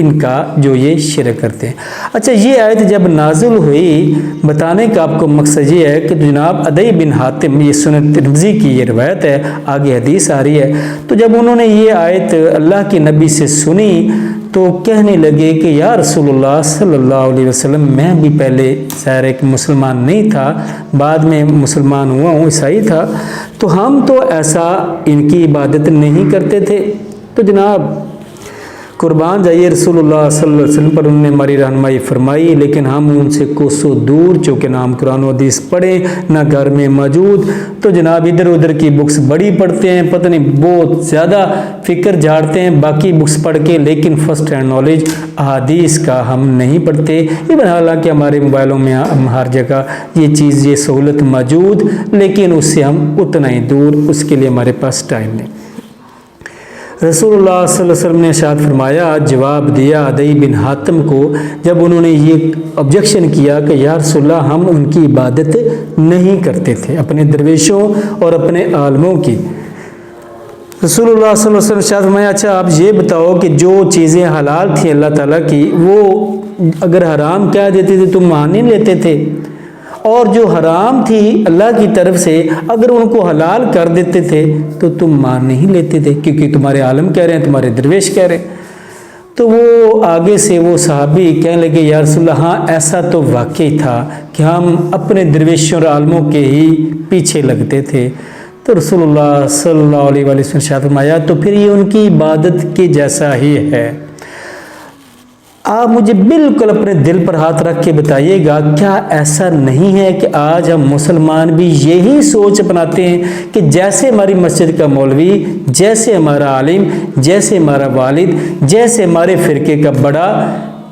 ان کا جو یہ شرک کرتے ہیں۔ اچھا، یہ آیت جب نازل ہوئی، بتانے کا آپ کو مقصد یہ ہے کہ جناب عدی بن حاتم، یہ سنن ترمذی کی یہ روایت ہے، آگے حدیث آ رہی ہے، تو جب انہوں نے یہ آیت اللہ کے نبی سے سنی تو کہنے لگے کہ یا رسول اللہ صلی اللہ علیہ وسلم، میں بھی پہلے ظاہر ایک مسلمان نہیں تھا، بعد میں مسلمان ہوا ہوں، عیسائی تھا، تو ہم تو ایسا ان کی عبادت نہیں کرتے تھے۔ تو جناب قربان جائیے، رسول اللہ صلی اللہ علیہ وسلم پر انہوں نے ہماری رہنمائی فرمائی، لیکن ہم ان سے کوسوں دور، چونکہ نہ ہم قرآن و حدیث پڑھیں، نہ گھر میں موجود، تو جناب ادھر ادھر کی بکس بڑی پڑھتے ہیں، پتہ نہیں بہت زیادہ فکر جھاڑتے ہیں باقی بکس پڑھ کے، لیکن فرسٹ ہینڈ نالج احادیث کا ہم نہیں پڑھتے۔ یہ حالانکہ ہمارے موبائلوں میں ہم ہر جگہ یہ چیز، یہ سہولت موجود، لیکن اس سے ہم اتنا ہی دور، اس کے لیے ہمارے پاس ٹائم نہیں۔ رسول اللہ صلی اللہ علیہ وسلم نے ارشاد فرمایا، جواب دیا عدی بن حاتم کو، جب انہوں نے یہ آبجیکشن کیا کہ یا رسول اللہ، ہم ان کی عبادت نہیں کرتے تھے، اپنے درویشوں اور اپنے عالموں کی۔ رسول اللہ صلی اللہ علیہ وسلم نے ارشاد فرمایا، اچھا آپ یہ بتاؤ کہ جو چیزیں حلال تھیں اللہ تعالیٰ کی، وہ اگر حرام کہہ دیتے تھے تم مان نہیں لیتے تھے، اور جو حرام تھی اللہ کی طرف سے اگر ان کو حلال کر دیتے تھے تو تم مان نہیں لیتے تھے، کیونکہ تمہارے عالم کہہ رہے ہیں، تمہارے درویش کہہ رہے ہیں۔ تو وہ آگے سے وہ صحابی کہنے لگے، یا رسول اللہ، ہاں ایسا تو واقعی تھا کہ ہم اپنے درویشوں اور عالموں کے ہی پیچھے لگتے تھے۔ تو رسول اللہ صلی اللہ علیہ وسلم نے ارشاد فرمایا، تو پھر یہ ان کی عبادت کے جیسا ہی ہے۔ آپ مجھے بالکل اپنے دل پر ہاتھ رکھ کے بتائیے گا، کیا ایسا نہیں ہے کہ آج ہم مسلمان بھی یہی سوچ اپناتے ہیں کہ جیسے ہماری مسجد کا مولوی، جیسے ہمارا عالم، جیسے ہمارا والد، جیسے ہمارے فرقے کا بڑا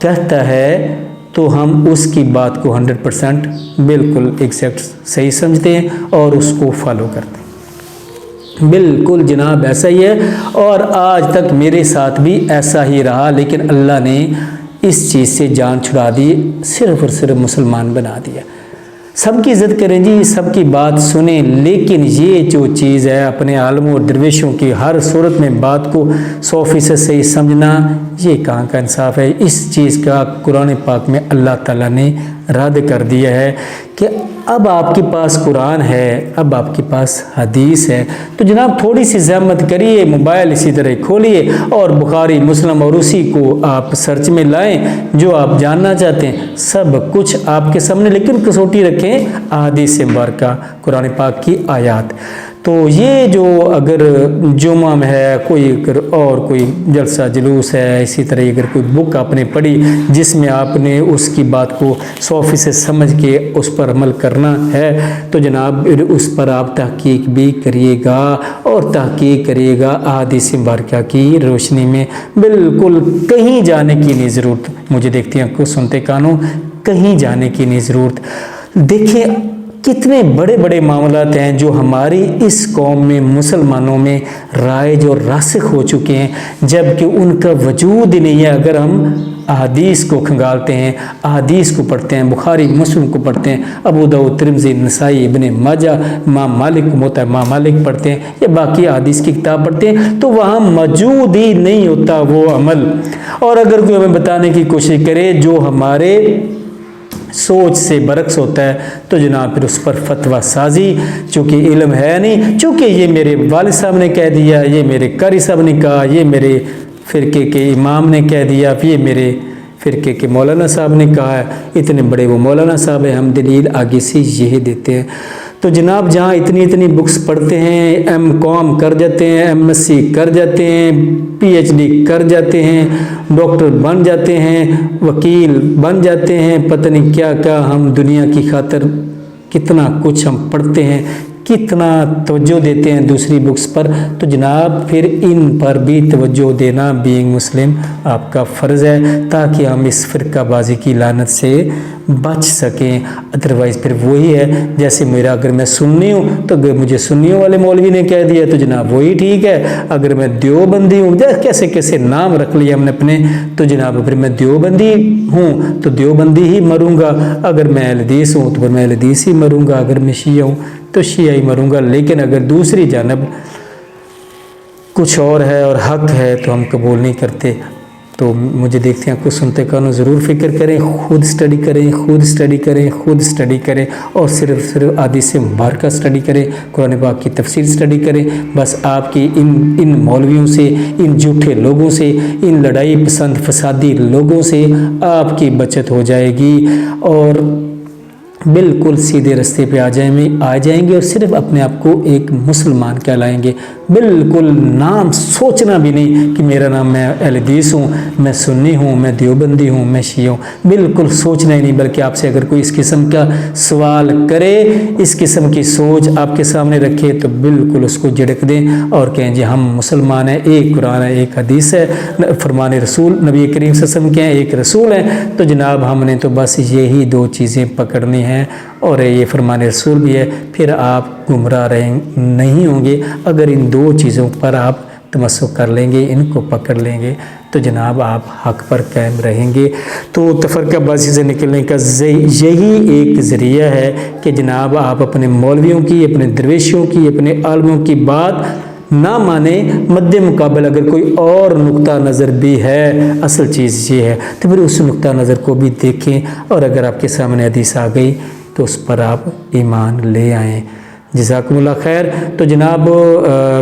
کہتا ہے تو ہم اس کی بات کو 100% بالکل ایگزیکٹ صحیح سمجھتے ہیں اور اس کو فالو کرتے ہیں۔ بالکل جناب ایسا ہی ہے، اور آج تک میرے ساتھ بھی ایسا ہی رہا، لیکن اللہ نے اس چیز سے جان چھڑا دی، صرف اور صرف مسلمان بنا دیا۔ سب کی عزت کریں جی، سب کی بات سنیں، لیکن یہ جو چیز ہے اپنے عالموں اور درویشوں کی ہر صورت میں بات کو 100% صحیح سمجھنا، یہ کہاں کا انصاف ہے؟ اس چیز کا قرآن پاک میں اللہ تعالیٰ نے رد کر دیا ہے کہ اب آپ کے پاس قرآن ہے، اب آپ کے پاس حدیث ہے، تو جناب تھوڑی سی زحمت کریے، موبائل اسی طرح کھولیے اور بخاری مسلم اور اسی کو آپ سرچ میں لائیں، جو آپ جاننا چاہتے ہیں سب کچھ آپ کے سامنے، لیکن کسوٹی رکھیں احادیث مبارکہ، قرآن پاک کی آیات۔ تو یہ جو اگر جمعہ میں ہے، کوئی اگر اور کوئی جلسہ جلوس ہے، اسی طرح اگر کوئی بک آپ نے پڑھی جس میں آپ نے اس کی بات کو 100% سمجھ کے اس پر عمل کرنا ہے، تو جناب اس پر آپ تحقیق بھی کریے گا، اور تحقیق کریے گا احادیث مبارکہ کی روشنی میں۔ بالکل کہیں جانے کی نہیں ضرورت، مجھے دیکھتے ہیں کو سنتے کانوں، کہیں جانے کی نہیں ضرورت۔ دیکھیں کتنے بڑے بڑے معاملات ہیں جو ہماری اس قوم میں، مسلمانوں میں رائج اور راسخ ہو چکے ہیں، جبکہ ان کا وجود ہی نہیں ہے۔ اگر ہم احادیث کو کھنگالتے ہیں، احادیث کو پڑھتے ہیں، بخاری مسلم کو پڑھتے ہیں، ابو داؤد، ترمذی، نسائی، ابن ماجہ، امام مالک موطا امام مالک پڑھتے ہیں، یا باقی احادیث کی کتاب پڑھتے ہیں، تو وہاں موجود ہی نہیں ہوتا وہ عمل۔ اور اگر کوئی ہمیں بتانے کی کوشش کرے جو ہمارے سوچ سے برعکس ہوتا ہے، تو جناب پھر اس پر فتویٰ سازی، چونکہ علم ہے نہیں، چونکہ یہ میرے والد صاحب نے کہہ دیا، یہ میرے قاری صاحب نے کہا، یہ میرے فرقے کے امام نے کہہ دیا، یہ میرے فرقے کے مولانا صاحب نے کہا ہے، اتنے بڑے وہ مولانا صاحب ہیں، ہم دلیل آگے سے یہی دیتے ہیں۔ تو جناب جہاں اتنی بکس پڑھتے ہیں، M.Com کر جاتے ہیں، MSc کر جاتے ہیں، PhD کر جاتے ہیں، ڈاکٹر بن جاتے ہیں، وکیل بن جاتے ہیں، پتہ نہیں کیا کیا، ہم دنیا کی خاطر کتنا کچھ ہم پڑھتے ہیں، کتنا توجہ دیتے ہیں دوسری بکس پر، تو جناب پھر ان پر بھی توجہ دینا بینگ مسلم آپ کا فرض ہے، تاکہ ہم اس فرقہ بازی کی لعنت سے بچ سکیں۔ ادروائز پھر وہی ہے، جیسے میرا اگر میں سنی ہوں تو اگر مجھے سنیوں والے مولوی نے کہہ دیا تو جناب وہی ٹھیک ہے، اگر میں دیوبندی ہوں، کیسے کیسے نام رکھ لیا ہم نے اپنے، تو جناب پھر میں دیوبندی ہوں تو دیوبندی ہی مروں گا، اگر میں اہل حدیث ہوں تو پھر میں اہل حدیث ہی مروں گا، اگر میں شیعہ ہوں تو شیعہ ہی مروں گا۔ لیکن اگر دوسری جانب کچھ اور ہے اور حق ہے تو ہم قبول نہیں کرتے۔ تو مجھے دیکھتے ہیں، آپ کو سنتے کانوں ضرور فکر کریں، خود اسٹڈی کریں، خود اسٹڈی کریں، خود اسٹڈی کریں، اور صرف حدیث مبارکہ اسٹڈی کریں، قرآن پاک کی تفسیر اسٹڈی کریں۔ بس آپ کی ان مولویوں سے، ان جھوٹے لوگوں سے، ان لڑائی پسند فسادی لوگوں سے آپ کی بچت ہو جائے گی، اور بالکل سیدھے رستے پہ آ جائیں گے، اور صرف اپنے آپ کو ایک مسلمان کہلائیں گے۔ بالکل نام سوچنا بھی نہیں کہ میرا نام، میں اہل حدیث ہوں، میں سنی ہوں، میں دیوبندی ہوں، میں شیعہ ہوں، بالکل سوچنا ہی نہیں۔ بلکہ آپ سے اگر کوئی اس قسم کا سوال کرے، اس قسم کی سوچ آپ کے سامنے رکھے، تو بالکل اس کو جھڑک دیں اور کہیں جی ہم مسلمان ہیں، ایک قرآن ہے، ایک حدیث ہے، فرمان رسول نبی کریم صلی اللہ علیہ وسلم کے ہیں، ایک رسول ہے، تو جناب ہم نے تو بس یہی دو چیزیں پکڑنی ہیں، اور یہ فرمان رسول بھی ہے۔ پھر آپ گمراہ نہیں ہوں گے اگر ان دو چیزوں پر آپ تمسک کر لیں گے، ان کو پکڑ لیں گے، تو جناب آپ حق پر قائم رہیں گے۔ تو تفرقہ بازی سے نکلنے کا یہی ایک ذریعہ ہے کہ جناب آپ اپنے مولویوں کی، اپنے درویشوں کی، اپنے عالموں کی بات نہ مانیں، مد مقابل اگر کوئی اور نقطہ نظر بھی ہے، اصل چیز یہ ہے، تو پھر اس نقطہ نظر کو بھی دیکھیں، اور اگر آپ کے سامنے حدیث آ گئی تو اس پر آپ ایمان لے آئیں۔ جزاکم اللہ خیر۔ تو جناب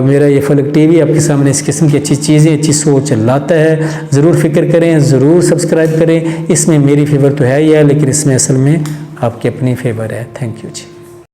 میرا یہ فلک ٹی وی آپ کے سامنے اس قسم کی اچھی چیزیں، اچھی سوچ لاتا ہے، ضرور فکر کریں، ضرور سبسکرائب کریں۔ اس میں میری فیور تو ہے ہی ہے، لیکن اس میں اصل میں آپ کی اپنی فیور ہے۔ Thank you G.